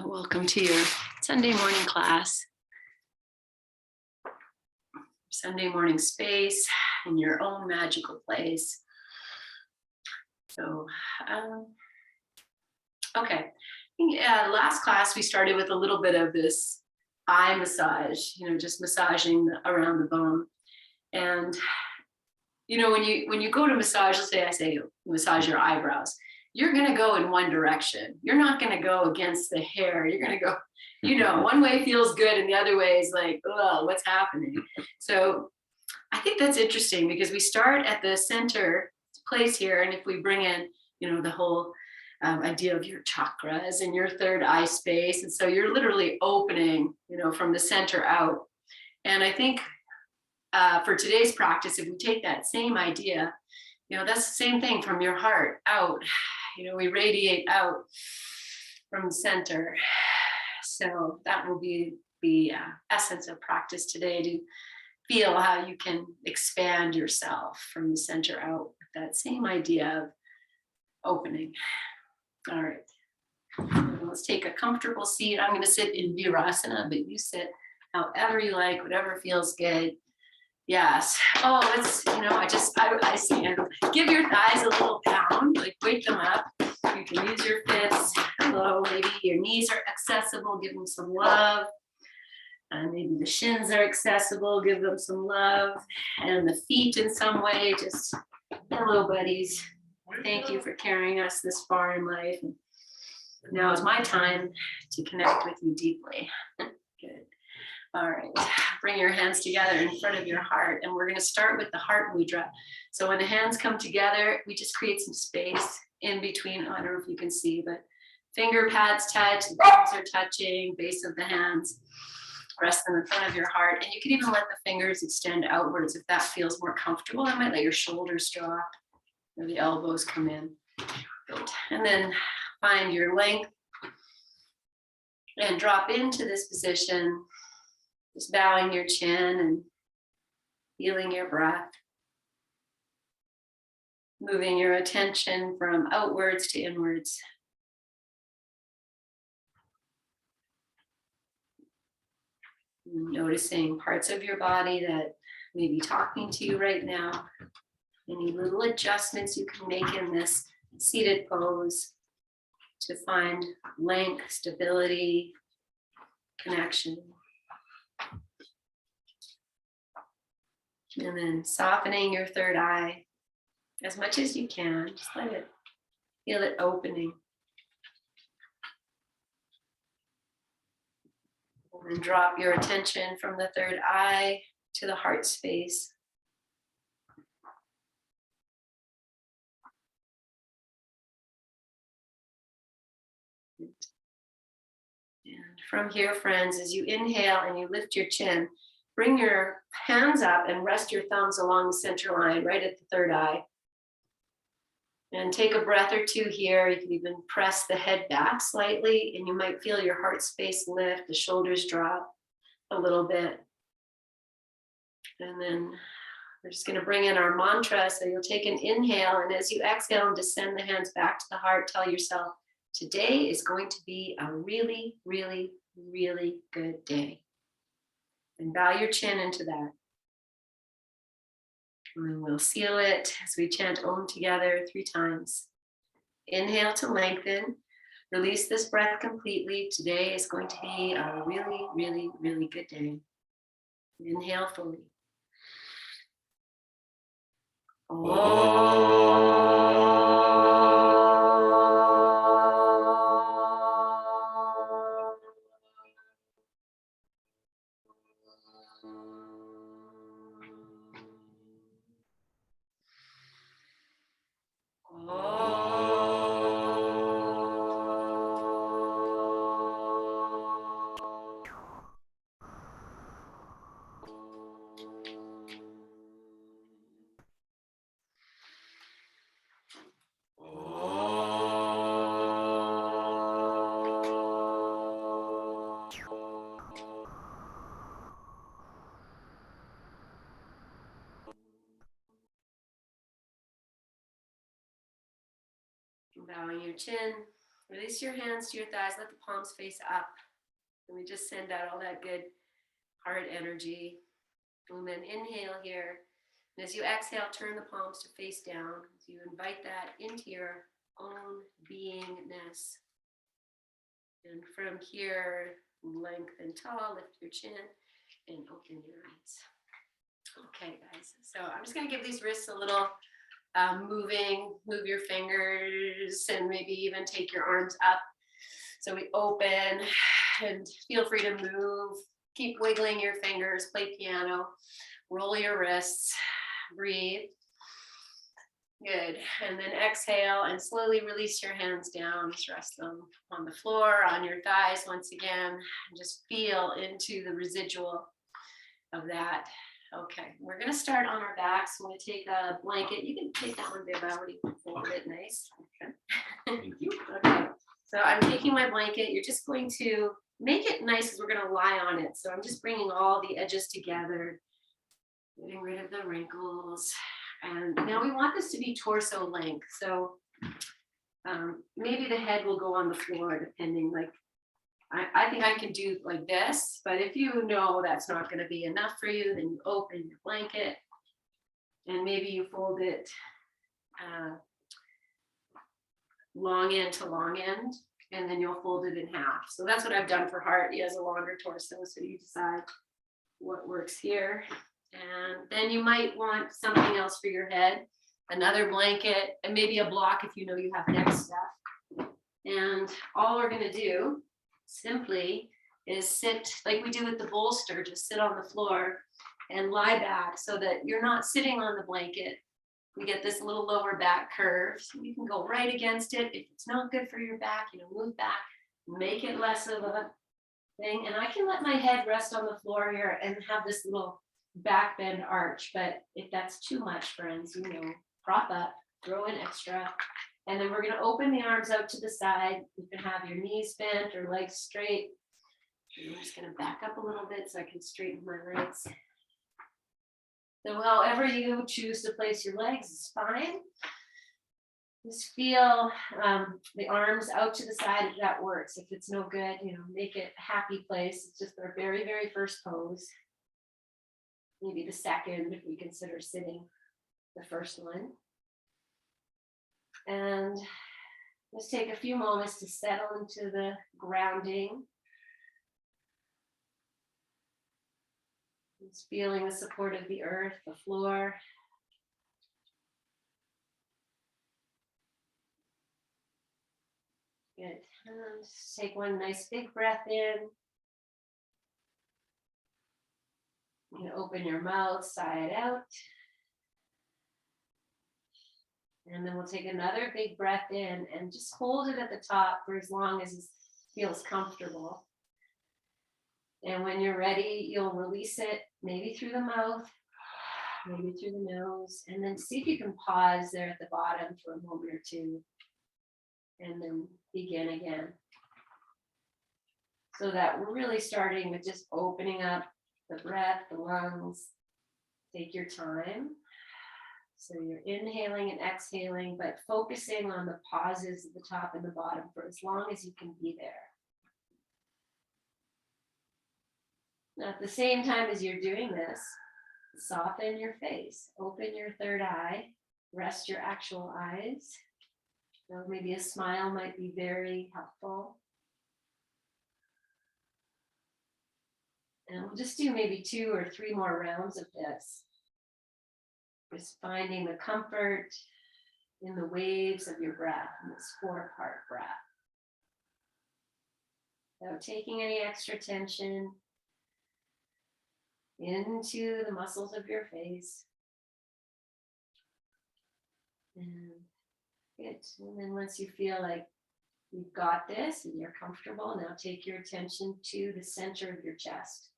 Welcome to your Sunday morning class, Sunday morning space in your own magical place. So, okay. Last class we started with a little bit of this eye massage, just massaging around the bone. And, when you go to massage, let's say I say massage your eyebrows, you're going to go in one direction. You're not going to go against the hair. You're going to go, one way feels good and the other way is like, oh, what's happening? So I think that's interesting because we start at the center place here. And if we bring in, the whole idea of your chakras and your third eye space. And so you're literally opening, from the center out. And I think for today's practice, if we take that same idea, that's the same thing from your heart out. We radiate out from the center. So that will be the essence of practice today, to feel how you can expand yourself from the center out with that same idea of opening. All right. Let's take a comfortable seat. I'm going to sit in Virasana, but you sit however you like, whatever feels good. Yes. Oh, I stand. Give your thighs a little pound, like wake them up. You can use your fists. Hello, maybe your knees are accessible. Give them some love. Maybe the shins are accessible. Give them some love. And the feet in some way, just hello, buddies. Thank you for carrying us this far in life. Now is my time to connect with you deeply. Good. All right, bring your hands together in front of your heart, and we're going to start with the Heart Mudra. So when the hands come together, we just create some space in between. I don't know if you can see, but finger pads touch, the palms are touching, base of the hands. Rest them in front of your heart, and you can even let the fingers extend outwards if that feels more comfortable. I might let your shoulders drop or the elbows come in. Good. And then find your length and drop into this position. Just bowing your chin and feeling your breath. Moving your attention from outwards to inwards. Noticing parts of your body that may be talking to you right now. Any little adjustments you can make in this seated pose to find length, stability, connection. And then softening your third eye as much as you can. Just feel it opening. And then drop your attention from the third eye to the heart space. And from here, friends, as you inhale and you lift your chin, bring your hands up and rest your thumbs along the center line, right at the third eye. And take a breath or two here. You can even press the head back slightly, and you might feel your heart space lift, the shoulders drop a little bit. And then we're just going to bring in our mantra. So you'll take an inhale, and as you exhale and descend the hands back to the heart, tell yourself, today is going to be a really, really, really good day. And bow your chin into that. And we'll seal it as we chant Om together 3 times. Inhale to lengthen. Release this breath completely. Today is going to be a really, really, really good day. Inhale fully. Bowing your chin, Release your hands to your thighs. Let the palms face up. And we just send out all that good heart energy. And then inhale here. And as you exhale, turn the palms to face down. As you invite that into your own beingness. And from here, lengthen tall, lift your chin, and open your eyes. Okay, guys. So I'm just going to give these wrists a little move your fingers, and maybe even take your arms up. So we open, and feel free to move. Keep wiggling your fingers, play piano, roll your wrists, breathe. Good. And then exhale and slowly release your hands down. Just rest them on the floor, on your thighs once again. And just feel into the residual of that. Okay, we're going to start on our backs. I'm going to take a blanket. You can take that one, babe. I already folded it nice. Okay. Thank you. Okay, so I'm taking my blanket. You're just going to make it nice because we're going to lie on it. So I'm just bringing all the edges together, getting rid of the wrinkles. And now we want this to be torso length. So maybe the head will go on the floor depending, like, I think I can do like this, but if you know that's not going to be enough for you, then you open your blanket and maybe you fold it long end to long end, and then you'll fold it in half. So that's what I've done for Heart. He has a longer torso, so you decide what works here. And then you might want something else for your head, another blanket, and maybe a block if you know you have neck stuff. And all we're going to do simply is sit like we do with the bolster, just sit on the floor and lie back so that you're not sitting on the blanket. We get this little lower back curve, so you can go right against it. If it's not good for your back, move back, make it less of a thing. And I can let my head rest on the floor here and have this little back bend arch, but if that's too much, friends, prop up, throw in extra. And then we're going to open the arms out to the side. You can have your knees bent or legs straight. I'm just going to back up a little bit so I can straighten my legs. So however you choose to place your legs is fine. Just feel the arms out to the side if that works. If it's no good, make it a happy place. It's just our very, very first pose. Maybe the second if we consider sitting the first one. And let's take a few moments to settle into the grounding. Just feeling the support of the earth, the floor. Good. And just take one nice big breath in. You can open your mouth, sigh it out. And then we'll take another big breath in and just hold it at the top for as long as it feels comfortable. And when you're ready, you'll release it, maybe through the mouth, maybe through the nose, and then see if you can pause there at the bottom for a moment or two, and then begin again. So that we're really starting with just opening up the breath, the lungs. Take your time. So you're inhaling and exhaling, but focusing on the pauses at the top and the bottom for as long as you can be there. Now, at the same time as you're doing this, soften your face, open your third eye, rest your actual eyes. So maybe a smile might be very helpful. And we'll just do maybe 2 or 3 more rounds of this. Just finding the comfort in the waves of your breath, in this 4-part breath. Without taking any extra tension into the muscles of your face. And good. And then once you feel like you've got this and you're comfortable, now take your attention to the center of your chest.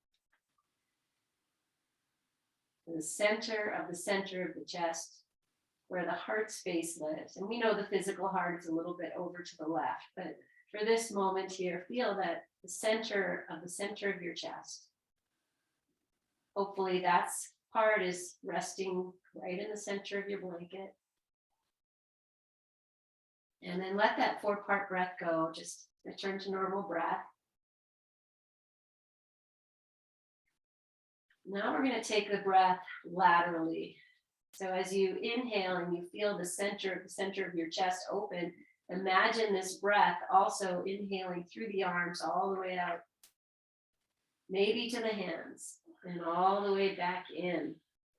The center of the chest, where the heart space lives. And we know the physical heart is a little bit over to the left, but for this moment here, feel that the center of your chest. Hopefully that part is resting right in the center of your blanket. And then let that 4-part breath go. Just return to normal breath. Now we're going to take the breath laterally. So as you inhale and you feel the center of your chest open, imagine this breath also inhaling through the arms all the way out, maybe to the hands, and all the way back in,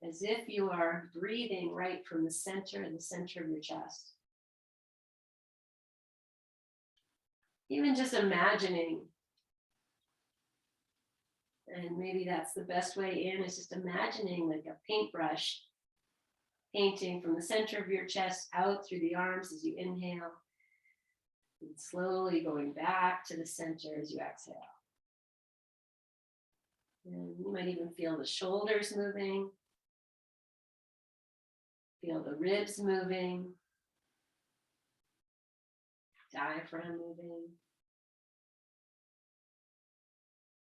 as if you are breathing right from the center of your chest. Even just imagining, and maybe that's the best way in, is just imagining like a paintbrush painting from the center of your chest out through the arms as you inhale, and slowly going back to the center as you exhale. And you might even feel the shoulders moving, feel the ribs moving, diaphragm moving.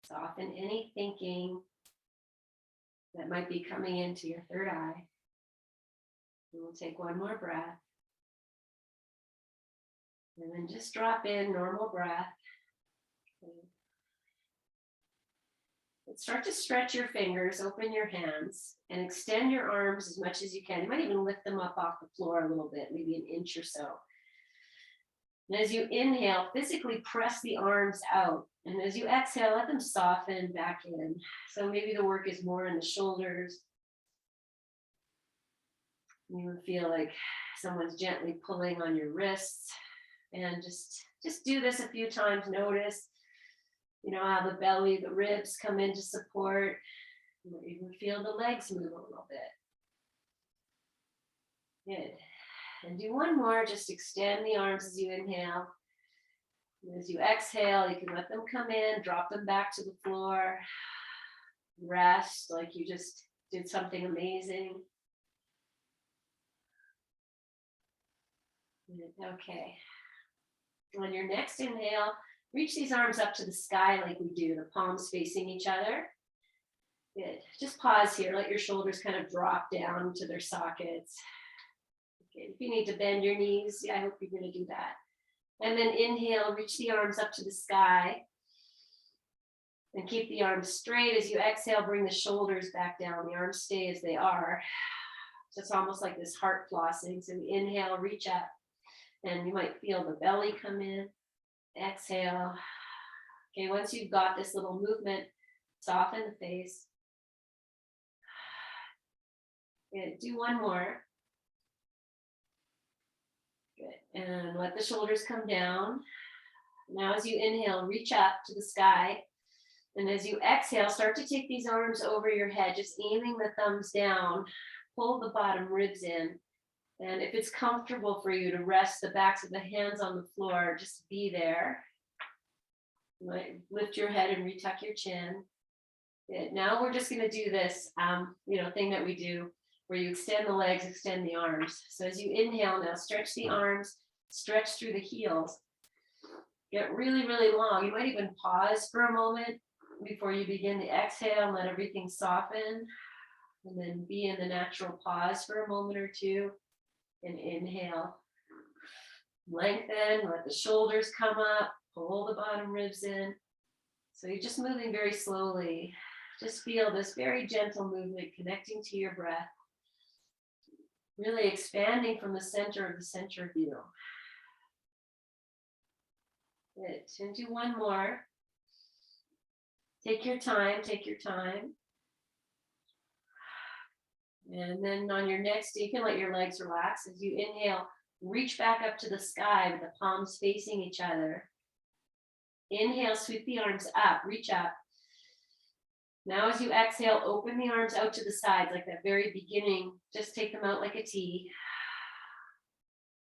Soften any thinking that might be coming into your third eye. And we'll take one more breath. And then just drop in normal breath. Okay. Let's start to stretch your fingers, open your hands, and extend your arms as much as you can. You might even lift them up off the floor a little bit, maybe an inch or so. And as you inhale, physically press the arms out. And as you exhale, let them soften back in. So maybe the work is more in the shoulders. You would feel like someone's gently pulling on your wrists. And just do this a few times. Notice, how the belly, the ribs come into support. You might even feel the legs move a little bit. Good. And do one more, just extend the arms as you inhale. And as you exhale, you can let them come in, drop them back to the floor. Rest like you just did something amazing. Okay. On your next inhale, reach these arms up to the sky like we do, the palms facing each other. Good. Just pause here, let your shoulders kind of drop down to their sockets. Okay, if you need to bend your knees, I hope you're going to do that. And then inhale, reach the arms up to the sky. And keep the arms straight. As you exhale, bring the shoulders back down. The arms stay as they are. So it's almost like this heart flossing. So inhale, reach up. And you might feel the belly come in. Exhale. Okay, once you've got this little movement, soften the face. Good. Do one more. Good. And let the shoulders come down. Now as you inhale, reach up to the sky. And as you exhale, start to take these arms over your head, just aiming the thumbs down. Pull the bottom ribs in. And if it's comfortable for you to rest the backs of the hands on the floor, just be there. You might lift your head and retuck your chin. Good. Now we're just going to do this, thing that we do where you extend the legs, extend the arms. So as you inhale now, stretch the arms, stretch through the heels. Get really, really long. You might even pause for a moment before you begin to exhale and let everything soften. And then be in the natural pause for a moment or two. And inhale. Lengthen, let the shoulders come up, pull the bottom ribs in. So you're just moving very slowly. Just feel this very gentle movement connecting to your breath. Really expanding from the center of you. Good. And do one more. Take your time, And then on your next, you can let your legs relax. As you inhale, reach back up to the sky with the palms facing each other. Inhale, sweep the arms up, reach up. Now as you exhale, open the arms out to the sides like that very beginning. Just take them out like a T.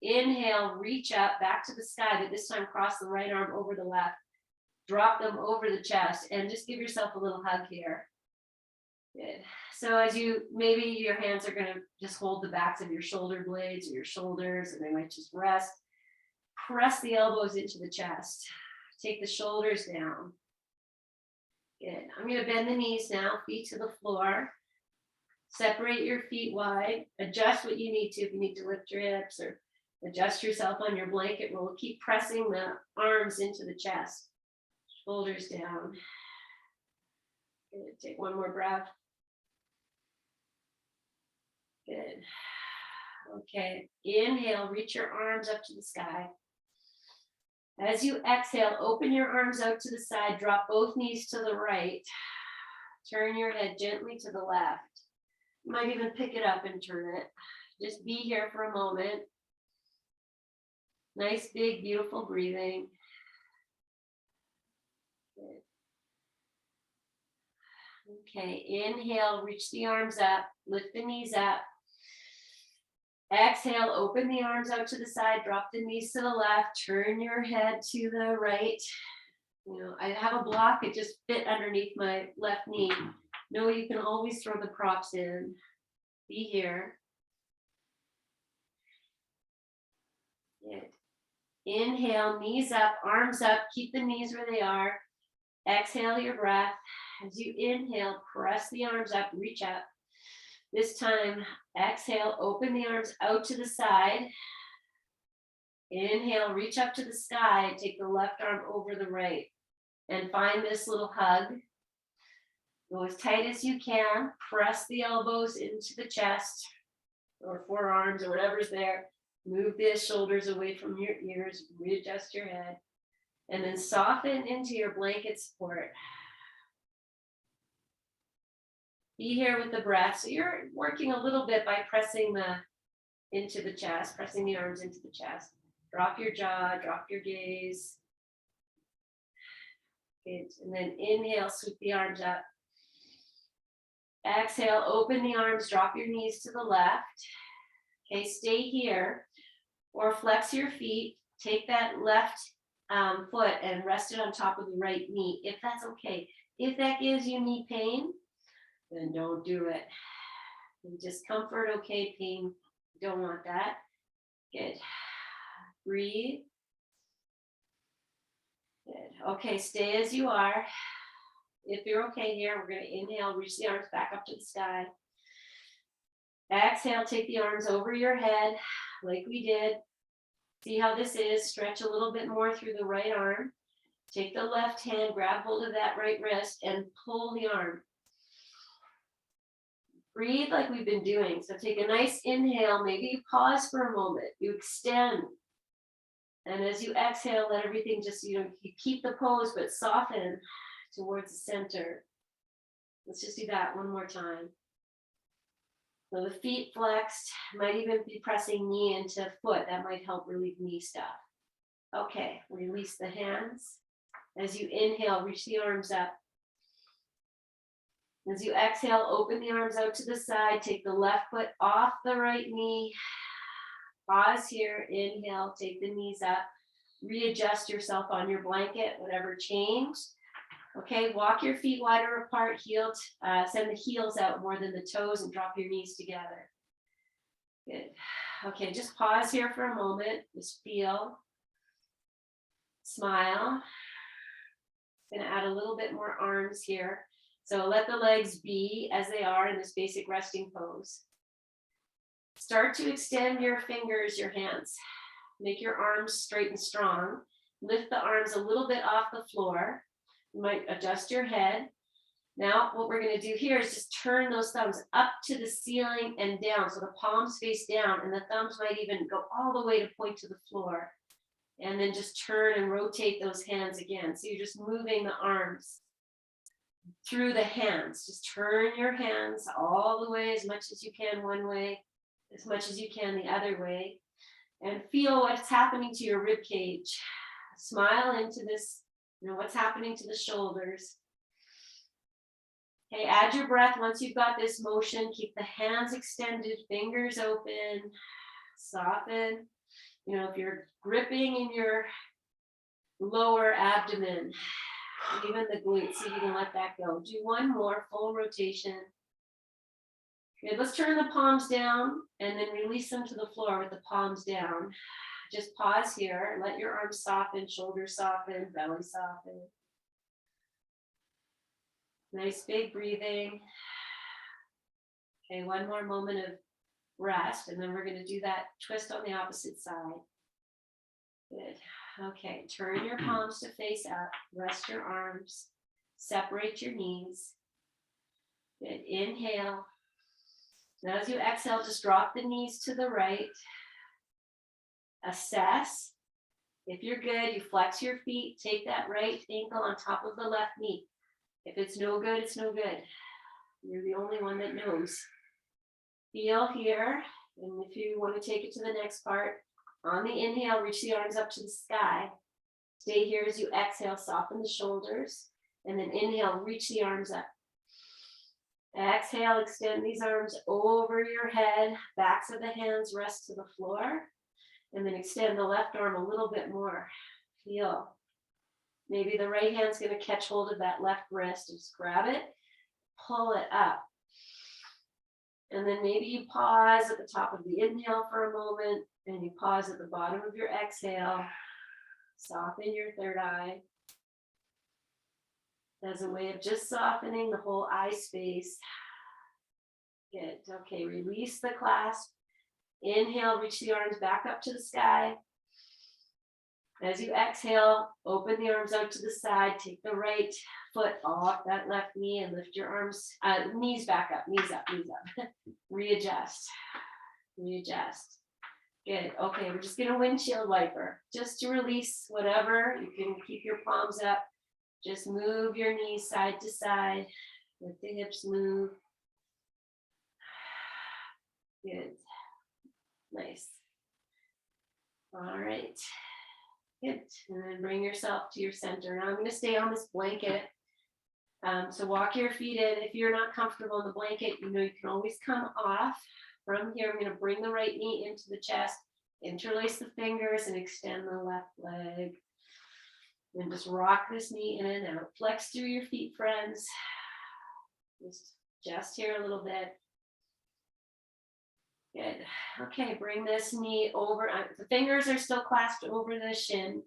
Inhale, reach up back to the sky, but this time cross the right arm over the left. Drop them over the chest and just give yourself a little hug here. Good. So as maybe your hands are going to just hold the backs of your shoulder blades or your shoulders, and they might just rest. Press the elbows into the chest. Take the shoulders down. Good. I'm going to bend the knees now, feet to the floor. Separate your feet wide. Adjust what you need to. If you need to lift your hips or Adjust yourself on your blanket roll. Keep pressing the arms into the chest. Shoulders down. Good. Take one more breath. Good. Okay. Inhale, reach your arms up to the sky. As you exhale, open your arms out to the side. Drop both knees to the right. Turn your head gently to the left. You might even pick it up and turn it. Just be here for a moment. Nice, big, beautiful breathing. Good. Okay, inhale, reach the arms up, lift the knees up. Exhale, open the arms out to the side, drop the knees to the left, turn your head to the right. You know, I have a block, it just fit underneath my left knee. No, you can always throw the props in. Be here. Good. Inhale, knees up, arms up, keep the knees where they are. Exhale your breath. As you inhale, press the arms up, reach up. This time, exhale, open the arms out to the side. Inhale, reach up to the sky, take the left arm over the right. And find this little hug. Go as tight as you can. Press the elbows into the chest or forearms or whatever's there. Move the shoulders away from your ears. Readjust your head. And then soften into your blanket support. Be here with the breath. So you're working a little bit by pressing into the chest, pressing the arms into the chest. Drop your jaw, drop your gaze. Good. And then inhale, sweep the arms up. Exhale, open the arms, drop your knees to the left. Okay, stay here or flex your feet. Take that left foot and rest it on top of the right knee, if that's okay. If that gives you knee pain, then don't do it. Discomfort, okay, pain, don't want that. Good. Breathe. Good. Okay, stay as you are. If you're okay here, we're going to inhale, reach the arms back up to the sky. Exhale, take the arms over your head like we did. See how this is. Stretch a little bit more through the right arm. Take the left hand, grab hold of that right wrist and pull the arm. Breathe like we've been doing. So take a nice inhale. Maybe you pause for a moment. You extend. And as you exhale, let everything just, you keep the pose, but soften towards the center. Let's just do that one more time. So the feet flexed, might even be pressing knee into foot. That might help relieve knee stuff. Okay, release the hands. As you inhale, reach the arms up. As you exhale, open the arms out to the side. Take the left foot off the right knee. Pause here, inhale, take the knees up. Readjust yourself on your blanket, whatever changed. Okay, walk your feet wider apart, send the heels out more than the toes and drop your knees together. Good. Okay, just pause here for a moment. Just feel. Smile. Gonna add a little bit more arms here. So let the legs be as they are in this basic resting pose. Start to extend your fingers, your hands. Make your arms straight and strong. Lift the arms a little bit off the floor. You might adjust your head. Now, what we're going to do here is just turn those thumbs up to the ceiling and down. So the palms face down and the thumbs might even go all the way to point to the floor. And then just turn and rotate those hands again. So you're just moving the arms through the hands. Just turn your hands all the way as much as you can one way, as much as you can the other way. And feel what's happening to your rib cage. Smile into this. What's happening to the shoulders. Okay, add your breath once you've got this motion. Keep the hands extended, fingers open, soften. If you're gripping in your lower abdomen, even the glutes, so you can let that go. Do one more full rotation. Okay, let's turn the palms down and then release them to the floor with the palms down. Just pause here, let your arms soften, shoulders soften, belly soften. Nice big breathing. Okay, one more moment of rest, and then we're going to do that twist on the opposite side. Good. Okay, turn your palms to face up, rest your arms, separate your knees. Good. Inhale. Now as you exhale, just drop the knees to the right. Assess. If you're good, you flex your feet, take that right ankle on top of the left knee. If it's no good, it's no good. You're the only one that knows. Feel here, and if you want to take it to the next part, on the inhale, reach the arms up to the sky. Stay here as you exhale, soften the shoulders, and then inhale, reach the arms up. Exhale, extend these arms over your head, backs of the hands rest to the floor, and then extend the left arm a little bit more. Feel. Maybe the right hand's going to catch hold of that left wrist. Just grab it, pull it up. And then maybe you pause at the top of the inhale for a moment, and you pause at the bottom of your exhale. Soften your third eye as a way of just softening the whole eye space. Good. Okay, release the clasp. Inhale, reach the arms back up to the sky. As you exhale, open the arms out to the side. Take the right foot off that left knee and lift your arms, knees back up, knees up, knees up. Readjust, readjust. Good. Okay, we're just going to windshield wiper just to release whatever. You can keep your palms up. Just move your knees side to side. Let the hips move. Good. Nice. All right. Good. And then bring yourself to your center. Now I'm going to stay on this blanket. So walk your feet in. If you're not comfortable in the blanket, you can always come off. From here, I'm going to bring the right knee into the chest, interlace the fingers, and extend the left leg. And just rock this knee in and out. Flex through your feet, friends. Just here a little bit. Good. Okay, bring this knee over. The fingers are still clasped over the shin.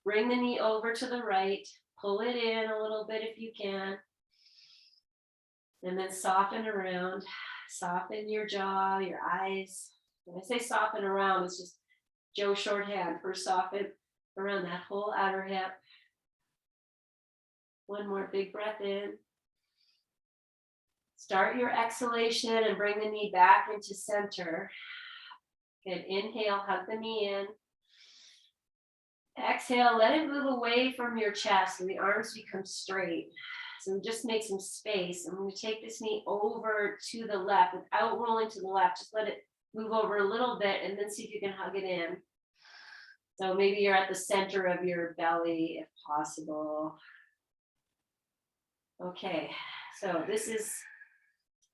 Bring the knee over to the right. Pull it in a little bit if you can. And then soften around. Soften your jaw, your eyes. When I say soften around, it's just Joe shorthand for soften around that whole outer hip. One more big breath in. Start your exhalation and bring the knee back into center. Good. Inhale, hug the knee in. Exhale, let it move away from your chest and the arms become straight. So just make some space. I'm going to take this knee over to the left without rolling to the left. Just let it move over a little bit and then see if you can hug it in. So maybe you're at the center of your belly if possible. Okay, so this is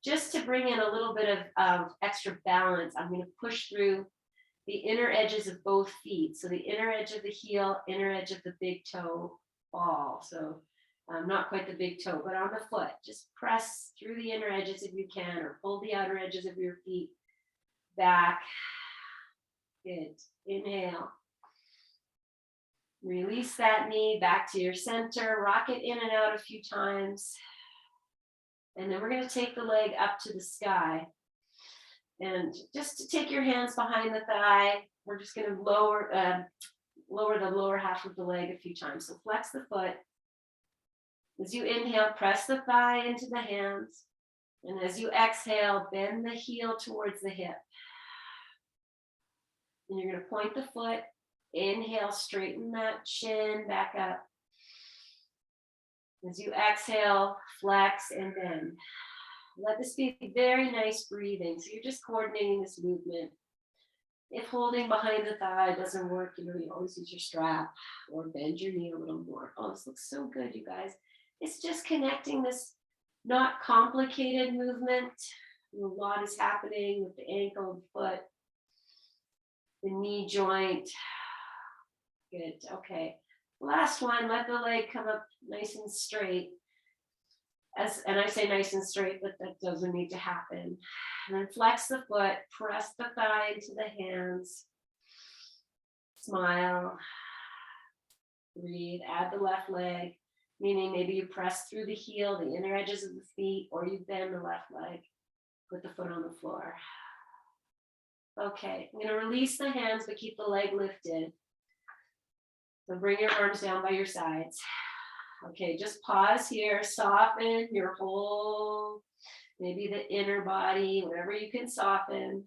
just to bring in a little bit of extra balance. I'm going to push through the inner edges of both feet. So the inner edge of the heel, inner edge of the big toe ball. So not quite the big toe, but on the foot. Just press through the inner edges if you can, or pull the outer edges of your feet back. Good. Inhale. Release that knee back to your center. Rock it in and out a few times. And then we're going to take the leg up to the sky. And just to take your hands behind the thigh, we're just going to lower the lower half of the leg a few times. So flex the foot. As you inhale, press the thigh into the hands. And as you exhale, bend the heel towards the hip. And you're going to point the foot. Inhale, straighten that shin back up. As you exhale, flex and bend. Let this be very nice breathing. So you're just coordinating this movement. If holding behind the thigh doesn't work, you always use your strap or bend your knee a little more. Oh, this looks so good, you guys. It's just connecting this not complicated movement. A lot is happening with the ankle, the foot, the knee joint. Good. Okay. Last one, let the leg come up nice and straight. And I say nice and straight, but that doesn't need to happen. And then flex the foot, press the thigh into the hands. Smile. Breathe. Add the left leg, meaning maybe you press through the heel, the inner edges of the feet, or you bend the left leg. Put the foot on the floor. Okay, I'm gonna release the hands, but keep the leg lifted. So bring your arms down by your sides. Okay, just pause here, soften your whole, maybe the inner body, whatever you can soften.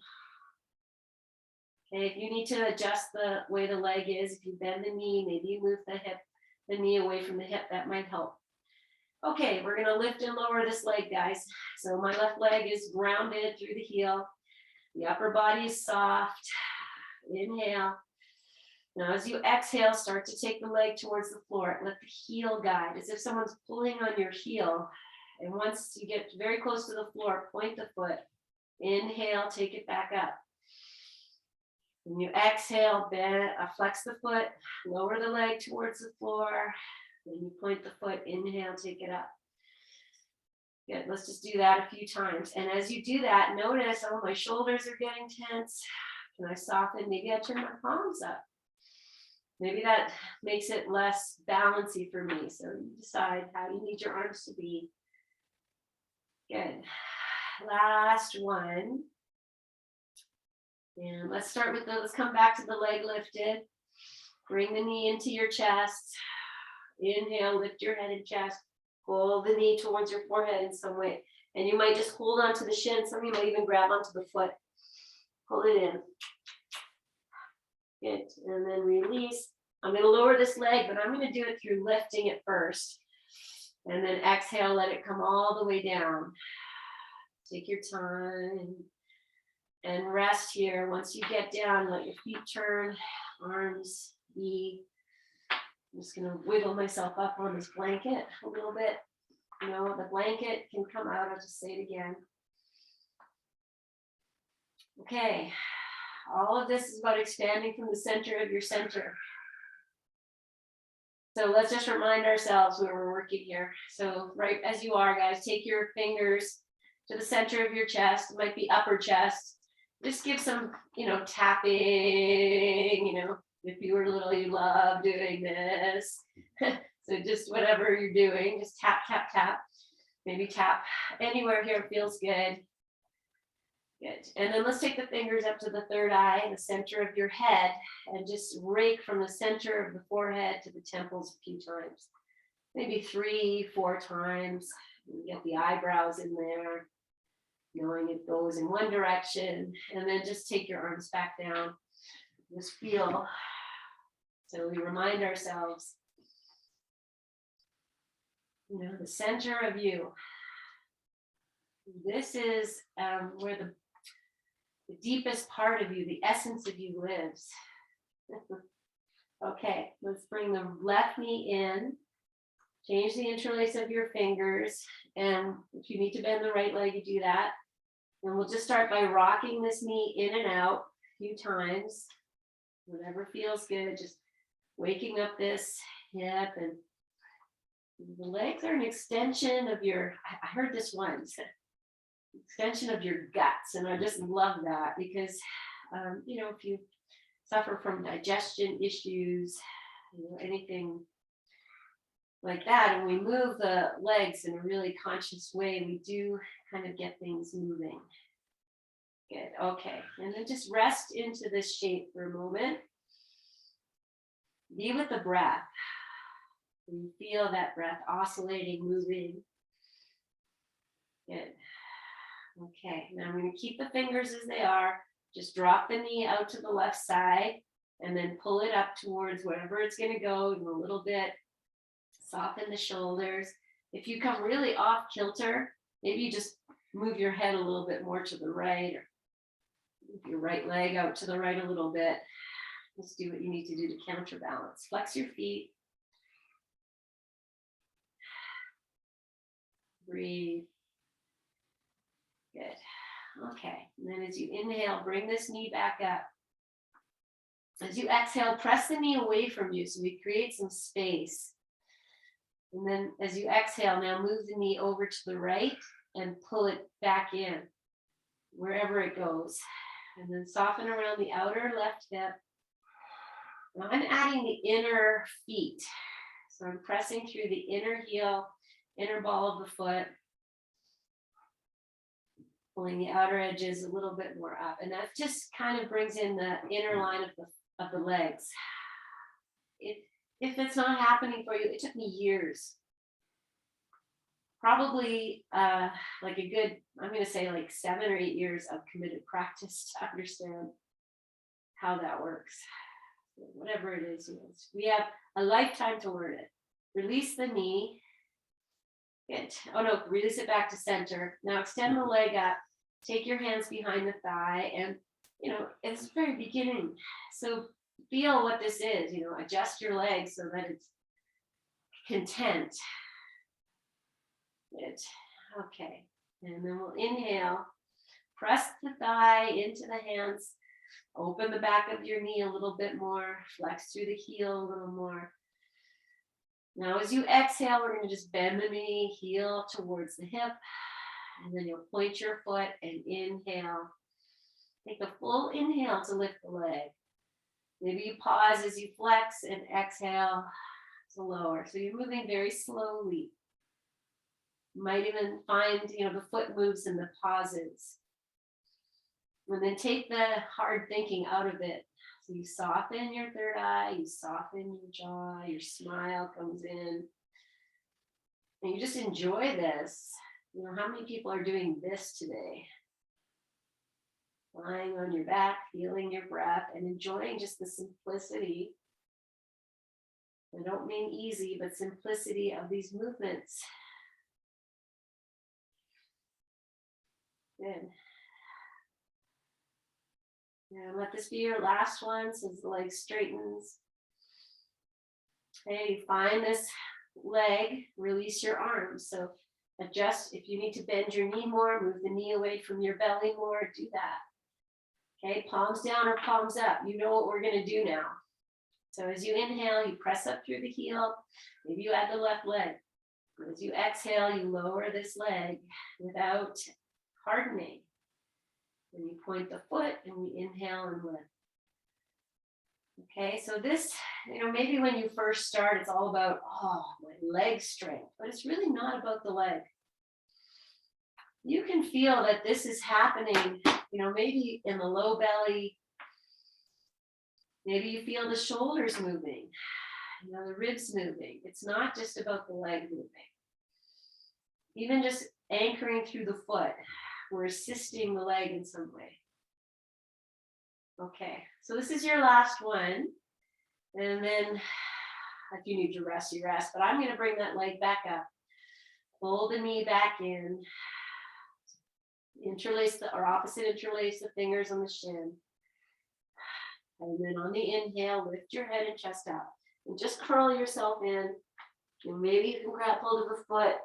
Okay, if you need to adjust the way the leg is, if you bend the knee, maybe you move the knee away from the hip, that might help. Okay, we're gonna lift and lower this leg, guys. So my left leg is grounded through the heel. The upper body is soft. Inhale. Now, as you exhale, start to take the leg towards the floor. Let the heel guide, as if someone's pulling on your heel. And once you get very close to the floor, point the foot. Inhale, take it back up. When you exhale, bend, flex the foot, lower the leg towards the floor. Then you point the foot, inhale, take it up. Good, let's just do that a few times. And as you do that, notice, oh, my shoulders are getting tense. Can I soften? Maybe I turn my palms up. Maybe that makes it less balancy for me. So you decide how you need your arms to be. Good. Last one. And let's start with let's come back to the leg lifted. Bring the knee into your chest. Inhale, lift your head and chest. Pull the knee towards your forehead in some way. And you might just hold onto the shin. Some of you might even grab onto the foot. Pull it in. Good. And then release. I'm going to lower this leg, but I'm going to do it through lifting it first. And then exhale, let it come all the way down. Take your time and rest here. Once you get down, let your feet turn, arms be. I'm just going to wiggle myself up on this blanket a little bit. You know, the blanket can come out. I'll just say it again. Okay. All of this is about expanding from the center of your center. So let's just remind ourselves when we're working here. So right as you are, guys, take your fingers to the center of your chest. It might be upper chest. Just give some, tapping, if you were little, you love doing this. So just whatever you're doing, just tap, tap, tap. Maybe tap anywhere here feels good. Good. And then let's take the fingers up to the third eye, the center of your head, and just rake from the center of the forehead to the temples a few times. Maybe 3-4 times. Get the eyebrows in there, knowing it goes in one direction. And then just take your arms back down. Just feel. So we remind ourselves, the center of you. This is where the deepest part of you, the essence of you lives. Okay, let's bring the left knee in. Change the interlace of your fingers. And if you need to bend the right leg, you do that. And we'll just start by rocking this knee in and out a few times. Whatever feels good, just waking up this hip. And the legs are an extension of your, I heard this once, extension of your guts. And I just love that because, if you suffer from digestion issues, anything like that, and we move the legs in a really conscious way, we do kind of get things moving. Good. Okay. And then just rest into this shape for a moment. Be with the breath. You feel that breath oscillating, moving. Good. Okay, now I'm going to keep the fingers as they are. Just drop the knee out to the left side and then pull it up towards wherever it's going to go in a little bit. Soften the shoulders. If you come really off kilter, maybe you just move your head a little bit more to the right, or move your right leg out to the right a little bit. Just do what you need to do to counterbalance. Flex your feet. Breathe. Good. Okay. And then as you inhale, bring this knee back up. As you exhale, press the knee away from you so we create some space. And then as you exhale, now move the knee over to the right and pull it back in, wherever it goes. And then soften around the outer left hip. Now I'm adding the inner feet. So I'm pressing through the inner heel, inner ball of the foot. Pulling the outer edges a little bit more up. And that just kind of brings in the inner line of the legs. If it's not happening for you, it took me years. Probably like a good, I'm going to say like 7 or 8 years of committed practice to understand how that works. Whatever it is, we have a lifetime to learn it. Release the knee. Good. Oh no, release it back to center. Now extend the leg up. Take your hands behind the thigh, and it's the very beginning. So feel what this is. Adjust your legs so that it's content. Good. Okay. And then we'll inhale. Press the thigh into the hands. Open the back of your knee a little bit more. Flex through the heel a little more. Now, as you exhale, we're going to just bend the knee, heel towards the hip, and then you'll point your foot and inhale. Take a full inhale to lift the leg. Maybe you pause as you flex and exhale to lower. So you're moving very slowly. You might even find, the foot moves in the pauses. And then take the hard thinking out of it. So you soften your third eye, you soften your jaw, your smile comes in. And you just enjoy this. How many people are doing this today? Lying on your back, feeling your breath, and enjoying just the simplicity. I don't mean easy, but simplicity of these movements. Good. And let this be your last one, so as the leg straightens. Okay, find this leg, release your arms. So adjust, if you need to bend your knee more, move the knee away from your belly more, do that. Okay, palms down or palms up. You know what we're gonna do now. So as you inhale, you press up through the heel. Maybe you add the left leg. As you exhale, you lower this leg without hardening. And you point the foot and we inhale and lift. Okay, so this, maybe when you first start, it's all about, my leg strength, but it's really not about the leg. You can feel that this is happening, maybe in the low belly. Maybe you feel the shoulders moving, the ribs moving. It's not just about the leg moving. Even just anchoring through the foot. We're assisting the leg in some way. Okay, so this is your last one. And then if you need to rest, you rest. But I'm going to bring that leg back up. Pull the knee back in. Interlace interlace the fingers on the shin. And then on the inhale, lift your head and chest up. And just curl yourself in. And maybe you can grab hold of the foot.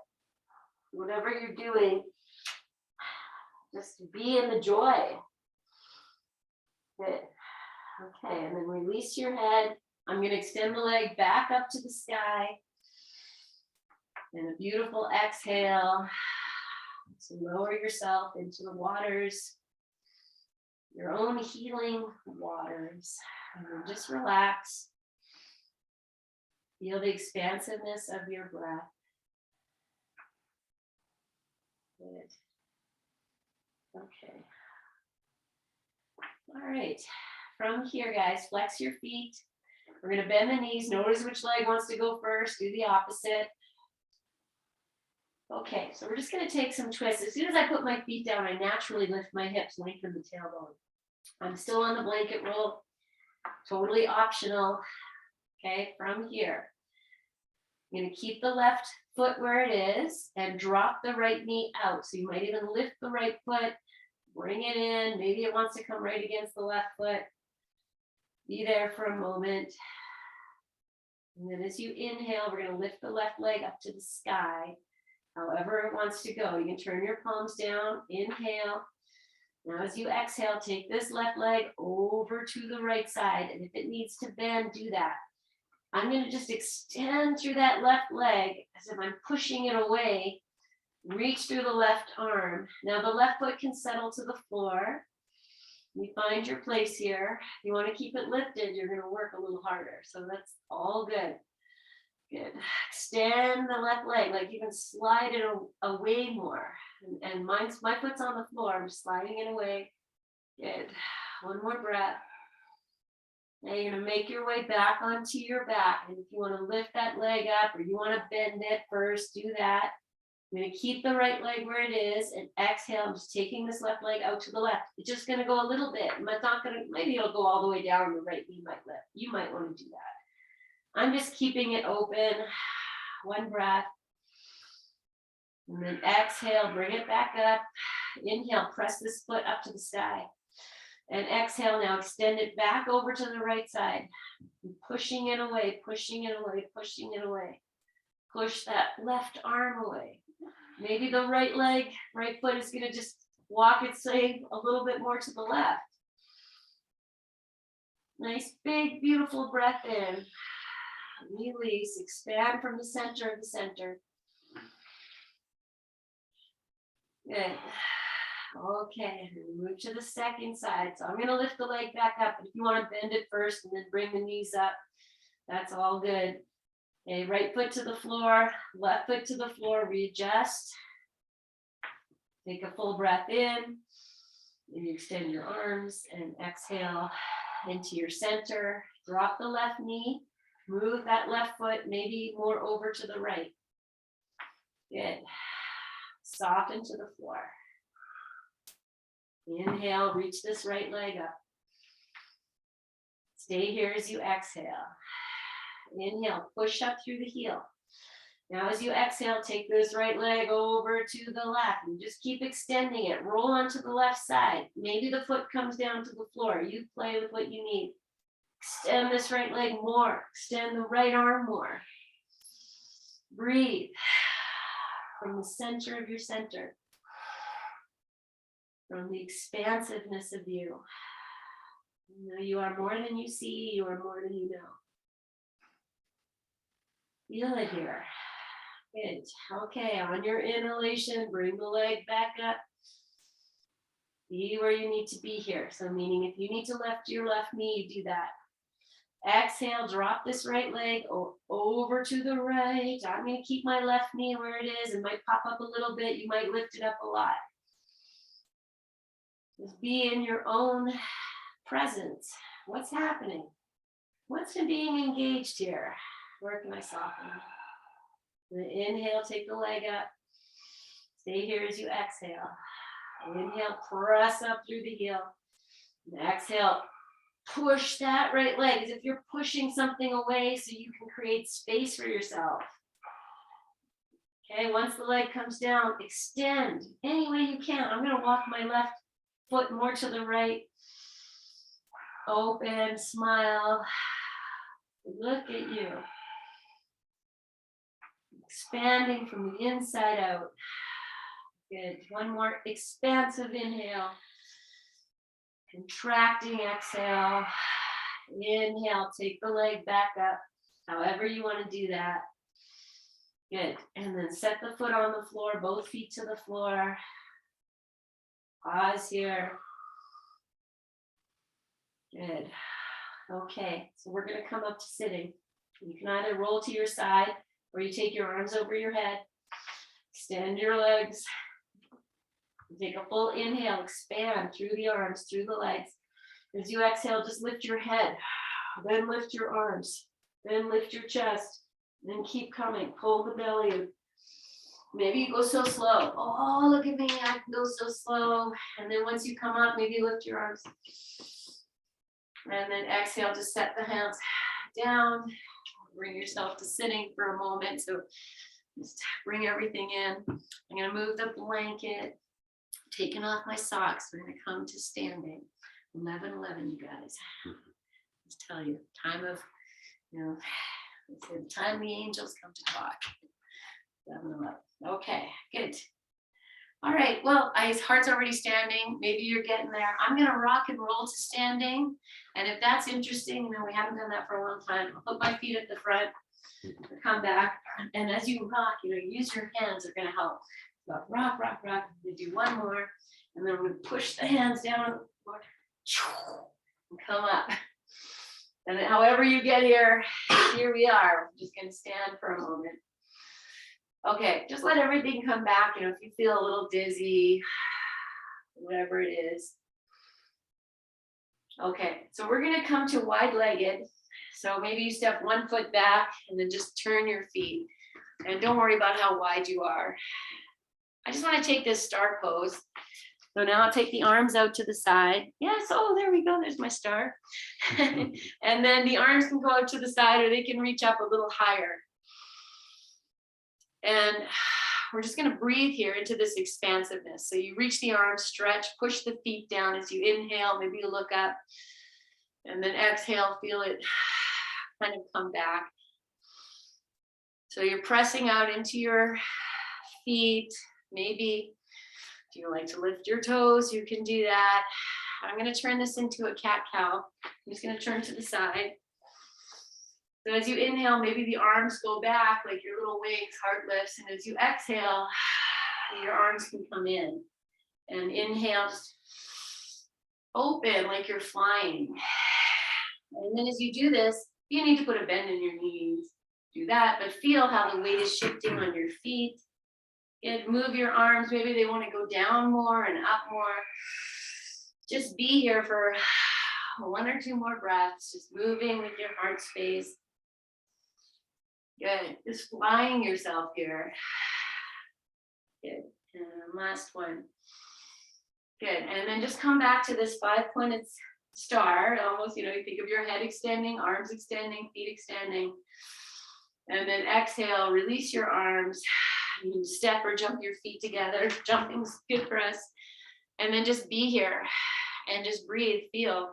Whatever you're doing. Just be in the joy. Good. Okay, and then release your head. I'm going to extend the leg back up to the sky. And a beautiful exhale. So lower yourself into the waters, your own healing waters. And then just relax. Feel the expansiveness of your breath. Good. Okay. All right. From here, guys, flex your feet. We're going to bend the knees. Notice which leg wants to go first. Do the opposite. Okay, so we're just going to take some twists. As soon as I put my feet down, I naturally lift my hips, lengthen the tailbone. I'm still on the blanket roll. Totally optional. Okay, from here. I'm going to keep the left foot where it is and drop the right knee out. So you might even lift the right foot, bring it in. Maybe it wants to come right against the left foot. Be there for a moment. And then as you inhale, we're going to lift the left leg up to the sky. However it wants to go. You can turn your palms down. Inhale. Now as you exhale, take this left leg over to the right side. And if it needs to bend, do that. I'm going to just extend through that left leg as if I'm pushing it away. Reach through the left arm. Now the left foot can settle to the floor. You find your place here. You want to keep it lifted, you're going to work a little harder. So that's all good. Good. Extend the left leg, like you can slide it away more. And my foot's on the floor. I'm just sliding it away. Good. One more breath. Now you're going to make your way back onto your back. And if you want to lift that leg up or you want to bend it first, do that. I'm going to keep the right leg where it is and exhale. I'm just taking this left leg out to the left. It's just going to go a little bit. It's not going to, maybe it'll go all the way down. The right knee might lift. You might want to do that. I'm just keeping it open. One breath. And then exhale, bring it back up. Inhale, press this foot up to the sky. And exhale, now extend it back over to the right side. Pushing it away, pushing it away, pushing it away. Push that left arm away. Maybe the right leg, right foot is going to just walk its way a little bit more to the left. Nice, big, beautiful breath in. Release, expand from the center of the center. Good. Okay, move to the second side. So I'm going to lift the leg back up. If you want to bend it first and then bring the knees up, that's all good. Okay, right foot to the floor, left foot to the floor, readjust. Take a full breath in. Maybe extend your arms and exhale into your center. Drop the left knee. Move that left foot maybe more over to the right. Good. Soften to the floor. Inhale, reach this right leg up. Stay here as you exhale. Inhale, push up through the heel. Now as you exhale, take this right leg over to the left and just keep extending it. Roll onto the left side. Maybe the foot comes down to the floor. You play with what you need. Extend this right leg more. Extend the right arm more. Breathe from the center of your center. From the expansiveness of you. You know, you are more than you see. You are more than you know. Feel it here. Good. Okay, on your inhalation, bring the leg back up. Be where you need to be here. So meaning if you need to lift your left knee, you do that. Exhale, drop this right leg over to the right. I'm going to keep my left knee where it is. It might pop up a little bit. You might lift it up a lot. Just be in your own presence. What's happening? What's being engaged here? Where can I soften? Inhale, take the leg up. Stay here as you exhale. Inhale, press up through the heel. And exhale, push that right leg as if you're pushing something away so you can create space for yourself. Okay, once the leg comes down, extend any way you can. I'm going to walk my left foot more to the right. Open, smile. Look at you. Expanding from the inside out. Good. One more expansive inhale. Contracting exhale. Inhale, take the leg back up. However you want to do that. Good. And then set the foot on the floor, both feet to the floor. Pause here. Good. Okay, so we're going to come up to sitting. You can either roll to your side or you take your arms over your head. Extend your legs. Take a full inhale, expand through the arms, through the legs. As you exhale, just lift your head, then lift your arms, then lift your chest, then keep coming. Pull the belly in. Maybe you go so slow. Oh, look at me, I can go so slow. And then once you come up, maybe lift your arms. And then exhale, just set the hands down. Bring yourself to sitting for a moment. So just bring everything in. I'm going to move the blanket. Taking off my socks. We're going to come to standing. 11:11, you guys. Just tell you, time of, the time the angels come to talk. 11:11. Okay, good. All right, well, heart's already standing. Maybe you're getting there. I'm going to rock and roll to standing. And if that's interesting, we haven't done that for a long time. I'll put my feet at the front, come back. And as you rock, use your hands are going to help. So rock, rock, rock. We do one more. And then we push the hands down and come up. And then however you get here, here we are. I'm just gonna stand for a moment. Okay, just let everything come back. You know, if you feel a little dizzy, whatever it is. Okay, so we're gonna come to wide-legged. So maybe you step 1 foot back and then just turn your feet. And don't worry about how wide you are. I just want to take this star pose. So now I'll take the arms out to the side. Yes, oh, there we go. There's my star. And then the arms can go out to the side or they can reach up a little higher. And we're just going to breathe here into this expansiveness. So you reach the arms, stretch, push the feet down as you inhale. Maybe you look up. And then exhale, feel it kind of come back. So you're pressing out into your feet. Maybe if you like to lift your toes, you can do that. I'm going to turn this into a cat-cow. I'm just going to turn to the side. So as you inhale, maybe the arms go back like your little wings, heart lifts. And as you exhale, your arms can come in. And inhale, just open like you're flying. And then as you do this, you need to put a bend in your knees. Do that, but feel how the weight is shifting on your feet. And move your arms, maybe they want to go down more and up more. Just be here for 1 or 2 more breaths, just moving with your heart space. Good, just flying yourself here. Good, and last one. Good, and then just come back to this 5-pointed star. Almost, you know, you think of your head extending, arms extending, feet extending. And then exhale, release your arms. You can step or jump your feet together. Jumping's good for us. And then just be here and just breathe, feel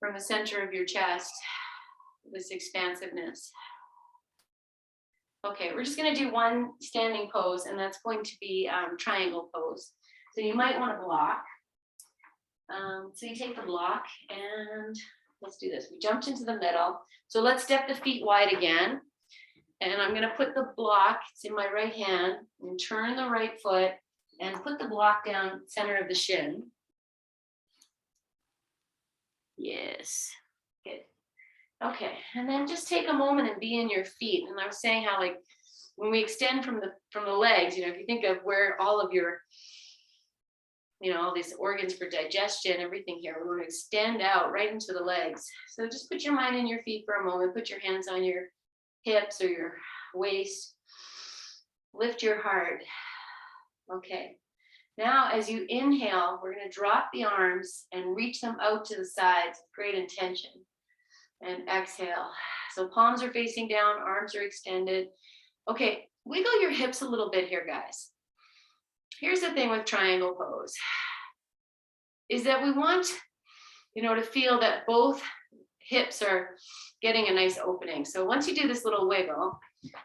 from the center of your chest, this expansiveness. Okay, we're just gonna do one standing pose, and that's going to be triangle pose. So you might wanna block. So you take the block and let's do this. We jumped into the middle. So let's step the feet wide again. And I'm going to put the block, it's in my right hand, and turn the right foot and put the block down center of the shin. Yes, good. Okay, and then just take a moment and be in your feet. And I was saying how, like, when we extend from the legs, you know, if you think of where all of your, you know, all these organs for digestion, everything here, we want to extend out right into the legs. So just put your mind in your feet for a moment, put your hands on your hips or your waist, lift your heart. Okay, now as you inhale, we're going to drop the arms and reach them out to the sides, great intention, and exhale. So palms are facing down, arms are extended. Okay, wiggle your hips a little bit here, guys. Here's the thing with triangle pose, is that we want, you know, to feel that both hips are getting a nice opening. So once you do this little wiggle,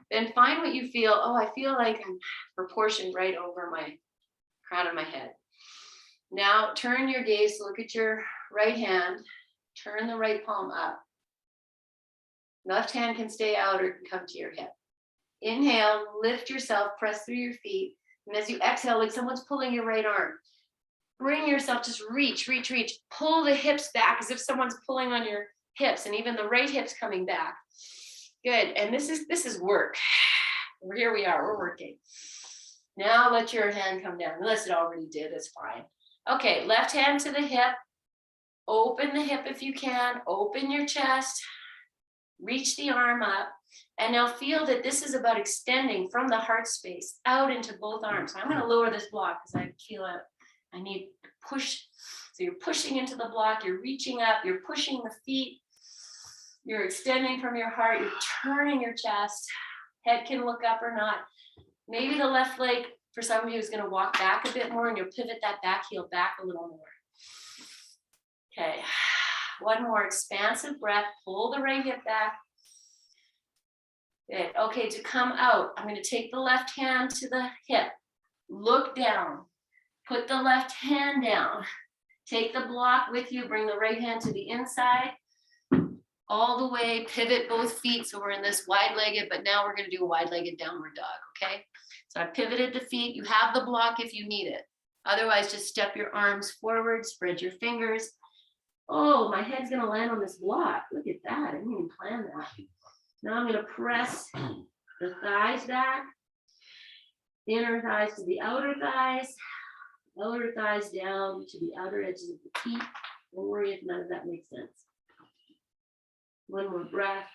then find what you feel. Oh, I feel like I'm proportioned right over my crown of my head. Now turn your gaze, look at your right hand, turn the right palm up. Left hand can stay out or can come to your hip. Inhale, lift yourself, press through your feet. And as you exhale, like someone's pulling your right arm, bring yourself, just reach, reach, reach. Pull the hips back as if someone's pulling on your hips, and even the right hip's coming back. Good, and this is work. Here we are, we're working. Now let your hand come down, unless it already did, it's fine. Okay, left hand to the hip. Open the hip if you can, open your chest, reach the arm up, and now feel that this is about extending from the heart space out into both arms. So I'm gonna lower this block because I feel I need to push. So you're pushing into the block, you're reaching up, you're pushing the feet, you're extending from your heart, you're turning your chest. Head can look up or not. Maybe the left leg, for some of you, is going to walk back a bit more, and you'll pivot that back heel back a little more. Okay, one more expansive breath. Pull the right hip back. Good. Okay, to come out, I'm going to take the left hand to the hip. Look down. Put the left hand down. Take the block with you. Bring the right hand to the inside. All the way, pivot both feet. So we're in this wide-legged, but now we're going to do a wide-legged downward dog, okay? So I pivoted the feet. You have the block if you need it. Otherwise, just step your arms forward, spread your fingers, Oh, my head's gonna land on this block. Look at that. I didn't even plan that. Now I'm gonna press the thighs back, inner thighs to the outer thighs down to the outer edges of the feet. Don't worry if none of that makes sense. One more breath.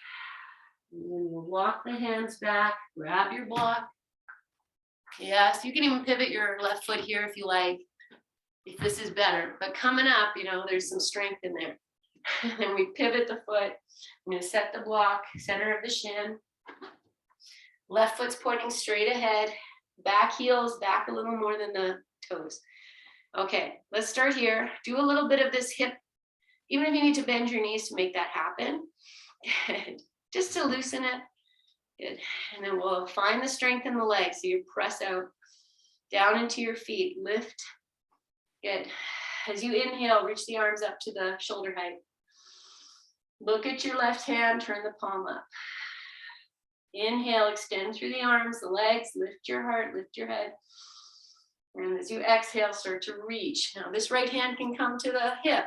And then we'll walk the hands back, grab your block. Yes, you can even pivot your left foot here if you like, if this is better. But coming up, there's some strength in there. And we pivot the foot. I'm going to set the block, center of the shin. Left foot's pointing straight ahead. Back heels back a little more than the toes. Okay, let's start here. Do a little bit of this hip, even if you need to bend your knees to make that happen. Just to loosen it. Good. And then we'll find the strength in the legs. So you press out down into your feet. Lift. Good. As you inhale, reach the arms up to the shoulder height. Look at your left hand, turn the palm up. Inhale, extend through the arms, the legs, lift your heart, lift your head. And as you exhale, start to reach. Now this right hand can come to the hip.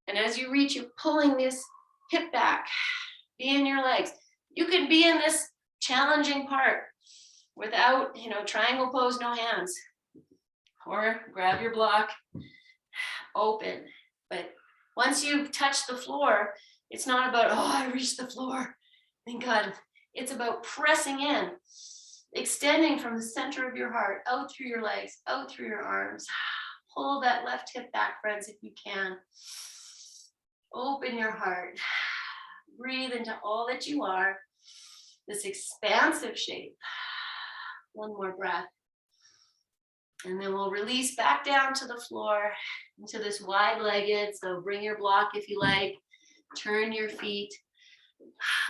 And as you reach, you're pulling this hip back. Be in your legs. You can be in this challenging part without, triangle pose, no hands. Or grab your block, open. But once you've touched the floor, it's not about, I reached the floor. Thank God. It's about pressing in, extending from the center of your heart, out through your legs, out through your arms. Pull that left hip back, friends, if you can. Open your heart. Breathe into all that you are, this expansive shape. One more breath. And then we'll release back down to the floor, into this wide-legged. So bring your block if you like. Turn your feet.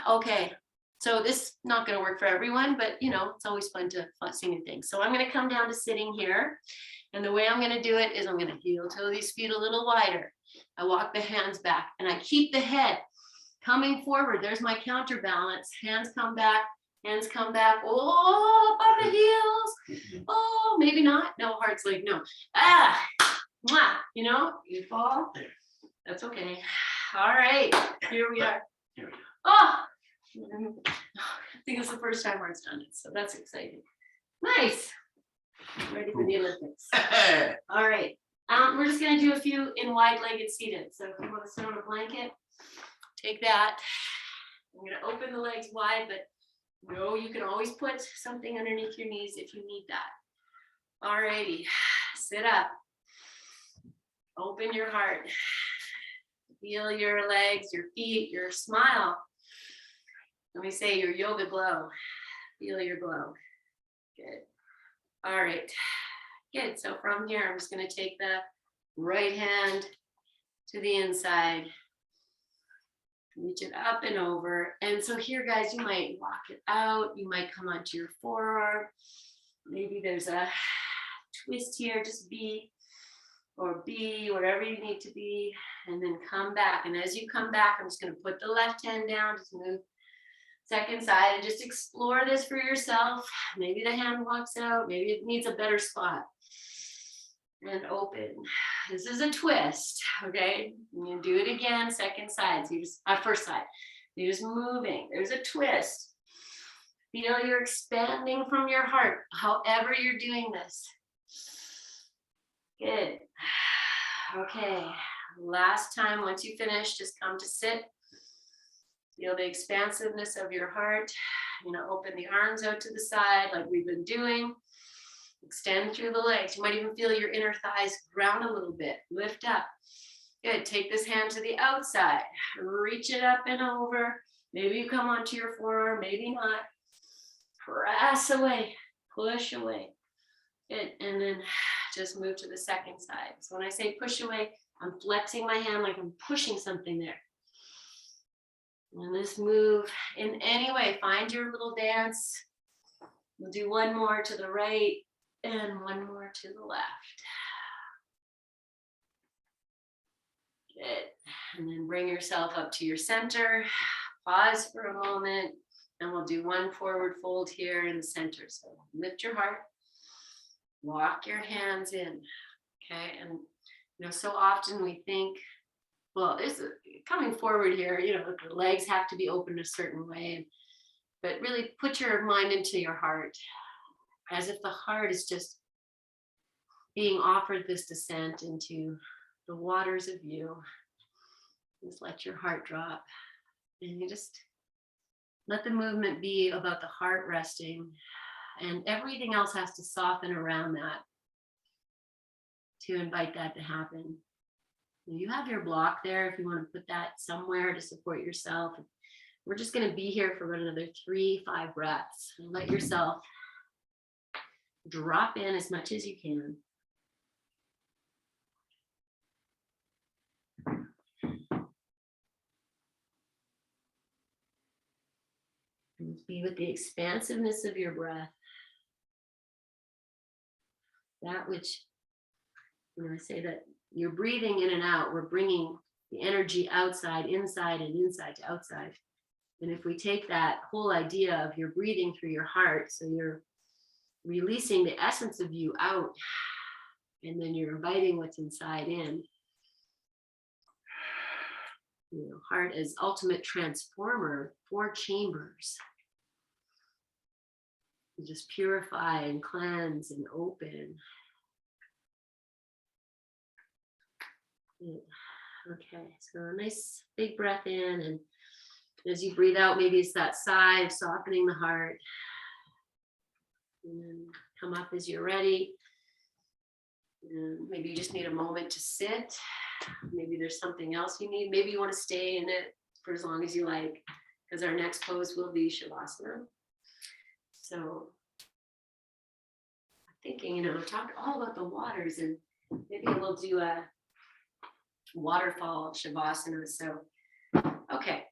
Okay, so this is not going to work for everyone, but it's always fun to see new things. So I'm going to come down to sitting here. And the way I'm going to do it is I'm going to heel toe these feet a little wider. I walk the hands back and I keep the head coming forward. There's my counterbalance. Hands come back. Hands come back. Oh, up on the heels. Oh, maybe not. No, heart's like, no. Mwah. You fall. That's okay. All right. Here we are. Oh, I think it's the first time where it's done it. So that's exciting. Nice. Ready for the Olympics. All right. We're just going to do a few in wide-legged seated. So if you want to sit on a blanket, take that. I'm going to open the legs wide, but you can always put something underneath your knees if you need that. All righty. Sit up. Open your heart. Feel your legs, your feet, your smile. Let me say your yoga glow. Feel your glow. Good. All right. Good. So from here, I'm just going to take the right hand to the inside. Reach it up and over. And so here, guys, you might walk it out. You might come onto your forearm. Maybe there's a twist here. Just be wherever you need to be. And then come back. And as you come back, I'm just going to put the left hand down. Just move second side and just explore this for yourself. Maybe the hand walks out. Maybe it needs a better spot. And open. This is a twist, okay? You do it again, second side. So you just, first side. You're just moving. There's a twist. Feel you're expanding from your heart, however you're doing this. Good. Okay. Last time, once you finish, just come to sit. Feel the expansiveness of your heart. Open the arms out to the side like we've been doing. Extend through the legs. You might even feel your inner thighs ground a little bit. Lift up. Good. Take this hand to the outside. Reach it up and over. Maybe you come onto your forearm, maybe not. Press away. Push away. Good. And then just move to the second side. So when I say push away, I'm flexing my hand like I'm pushing something there. And this move in any way, find your little dance. We'll do one more to the right and one more to the left. Good. And then bring yourself up to your center. Pause for a moment. And we'll do one forward fold here in the center. So lift your heart. Walk your hands in. Okay. And so often we think well, it's coming forward here, the legs have to be open a certain way, but really put your mind into your heart as if the heart is just being offered this descent into the waters of you. Just let your heart drop, and you just let the movement be about the heart resting, and everything else has to soften around that to invite that to happen. You have your block there if you want to put that somewhere to support yourself. We're just going to be here for another 3-5 breaths. And let yourself drop in as much as you can. And be with the expansiveness of your breath. That which, when I say that you're breathing in and out, we're bringing the energy outside, inside, and inside to outside. And if we take that whole idea of you're breathing through your heart, so you're releasing the essence of you out, and then you're inviting what's inside in. Heart as ultimate transformer, 4 chambers. You just purify and cleanse and open. Okay, so a nice big breath in, and as you breathe out, maybe it's that sigh of softening the heart. And then come up as you're ready. And maybe you just need a moment to sit. Maybe there's something else you need. Maybe you want to stay in it for as long as you like, because our next pose will be Shavasana. So I'm thinking, I talked all about the waters, and maybe we'll do a waterfall Shavasana. So, okay.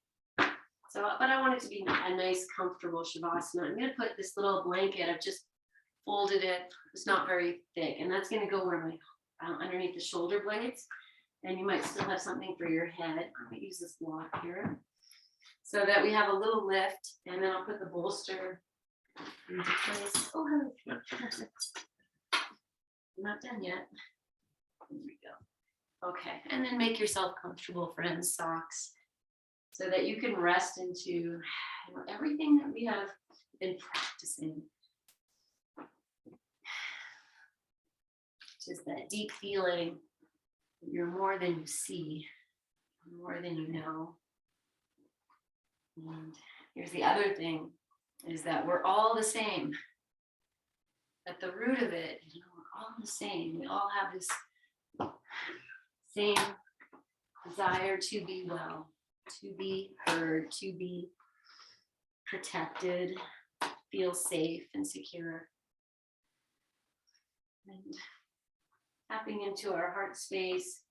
So, but I want it to be a nice, comfortable Shavasana. I'm going to put this little blanket. I've just folded it. It's not very thick, and that's going to go where my underneath the shoulder blades. And you might still have something for your head. I'm going to use this block here so that we have a little lift, and then I'll put the bolster into place. Oh, I'm not done yet. There we go. Okay, and then make yourself comfortable, friends, socks, so that you can rest into everything that we have been practicing. Just that deep feeling that you're more than you see, more than you know. And here's the other thing, is that we're all the same. At the root of it, we're all the same. We all have this same desire to be well, to be heard, to be protected, feel safe and secure. And tapping into our heart space.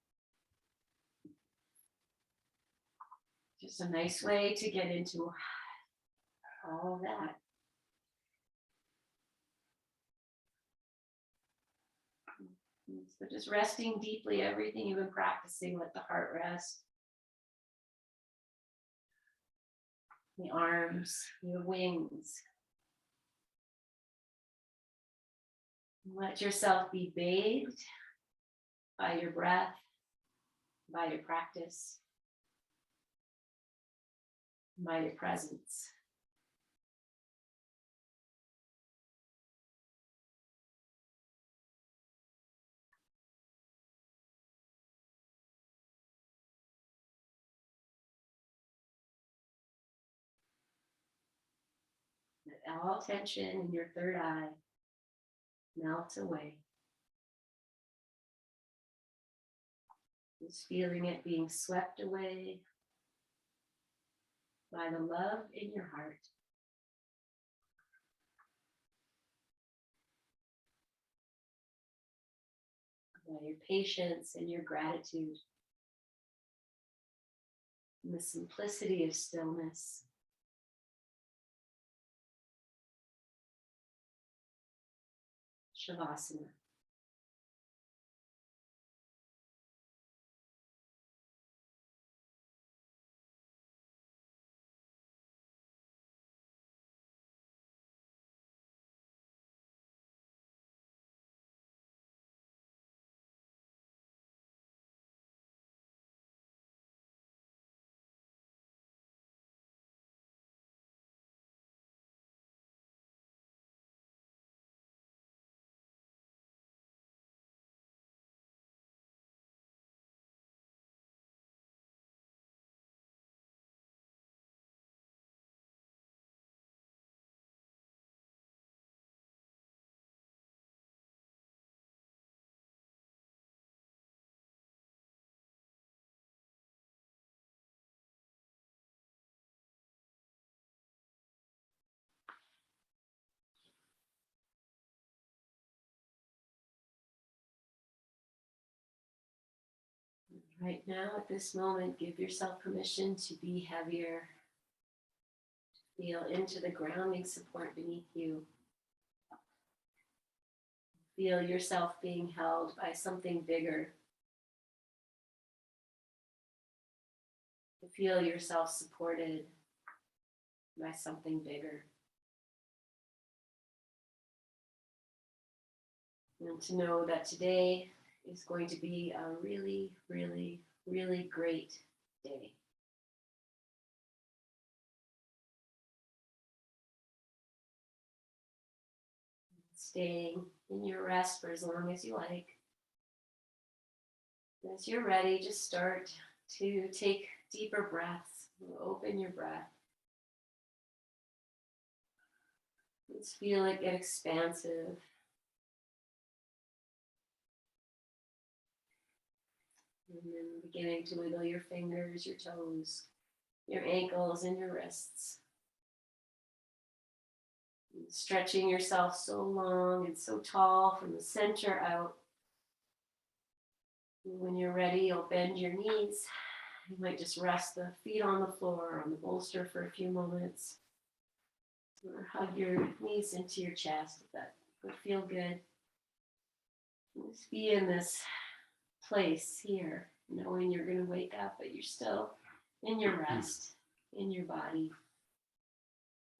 Just a nice way to get into all of that. So just resting deeply, everything you've been practicing, let the heart rest. The arms, your wings. Let yourself be bathed by your breath, by your practice, by your presence. Let all tension in your third eye melt away. Just feeling it being swept away by the love in your heart. By your patience and your gratitude. And the simplicity of stillness. Shavasana. Right now, at this moment, give yourself permission to be heavier. Feel into the grounding support beneath you. Feel yourself being held by something bigger. Feel yourself supported by something bigger. And to know that today is going to be a really, really, really great day. Staying in your rest for as long as you like. As you're ready, just start to take deeper breaths. Open your breath. Just feel it get expansive. And then beginning to wiggle your fingers, your toes, your ankles, and your wrists. And stretching yourself so long and so tall from the center out. And when you're ready, you'll bend your knees. You might just rest the feet on the floor, on the bolster for a few moments. Or hug your knees into your chest if that would feel good. Just be in this place here, knowing you're going to wake up, but you're still in your rest, in your body,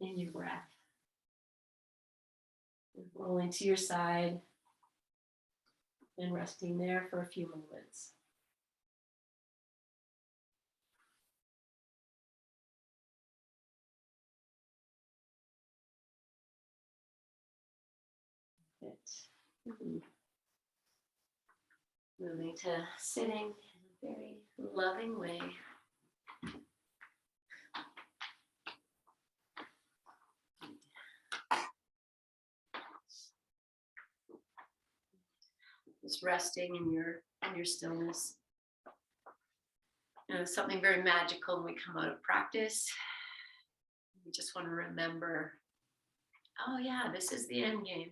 in your breath. And rolling to your side and resting there for a few moments. Good. Moving to sitting in a very loving way. Just resting in your stillness. You know, something very magical when we come out of practice. We just want to remember, oh yeah, this is the end game.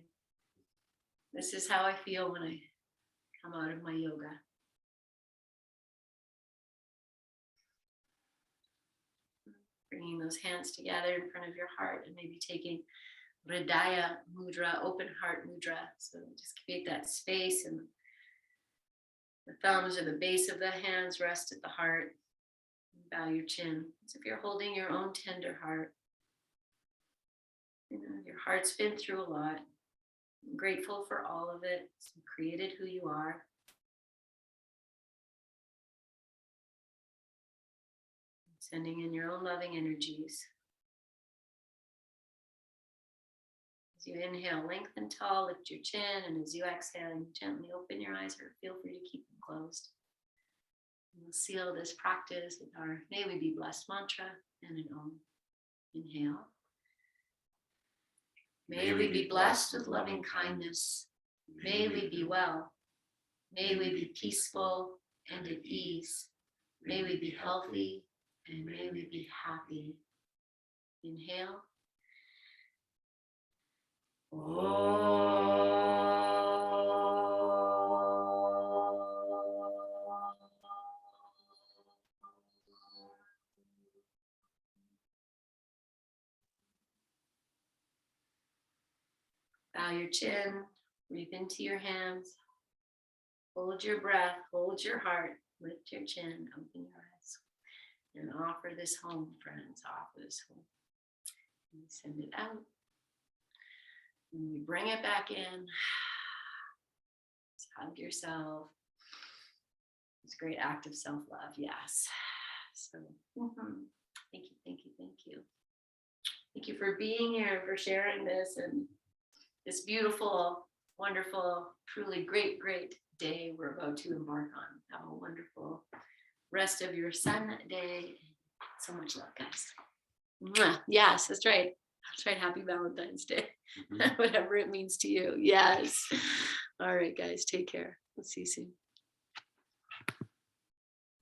This is how I feel when I come out of my yoga. Bringing those hands together in front of your heart and maybe taking Hridaya Mudra, open heart mudra. So just create that space, and the thumbs or the base of the hands rest at the heart. Bow your chin as if you're holding your own tender heart. You know, your heart's been through a lot. I'm grateful for all of it. It's created who you are. Sending in your own loving energies. As you inhale, lengthen tall, lift your chin, and as you exhale, you gently open your eyes, or feel free to keep them closed. And we'll seal this practice with our May We Be Blessed mantra and an Om. Inhale. May we be blessed with loving kindness. May we be well. May we be peaceful and at ease. May we be healthy and may we be happy. Inhale. Bow your chin, breathe into your hands, hold your breath, hold your heart, lift your chin, open your eyes, and offer this home, friends, offer this home. And send it out. And you bring it back in. Just hug yourself. It's a great act of self-love, yes. So thank you, thank you, thank you. Thank you for being here, for sharing this and this beautiful, wonderful, truly great, great day we're about to embark on. Have a wonderful rest of your Sunday. So much love, guys. Mwah. Yes, that's right. That's right. Happy Valentine's Day. Whatever it means to you. Yes. All right, guys. Take care. We'll see you soon.